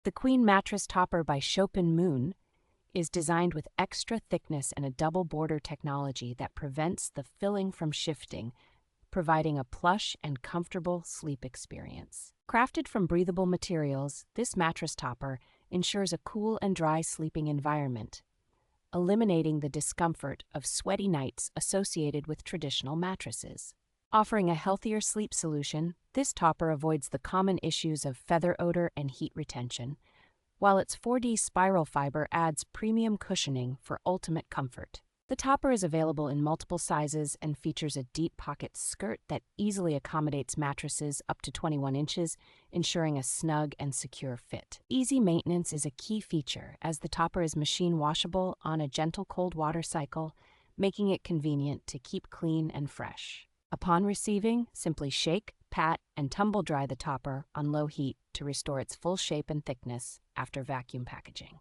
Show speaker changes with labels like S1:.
S1: The Queen Mattress Topper by CHOPINMOON is designed with extra thickness and a double border technology that prevents the filling from shifting, providing a plush and comfortable sleep experience. Crafted from breathable materials, this mattress topper ensures a cool and dry sleeping environment, eliminating the discomfort of sweaty nights associated with traditional mattresses. Offering a healthier sleep solution, this topper avoids the common issues of feather odor and heat retention, while its 4D spiral fiber adds premium cushioning for ultimate comfort. The topper is available in multiple sizes and features a deep pocket skirt that easily accommodates mattresses up to 21 inches, ensuring a snug and secure fit. Easy maintenance is a key feature, as the topper is machine washable on a gentle cold water cycle, making it convenient to keep clean and fresh. Upon receiving, simply shake, pat, and tumble dry the topper on low heat to restore its full shape and thickness after vacuum packaging.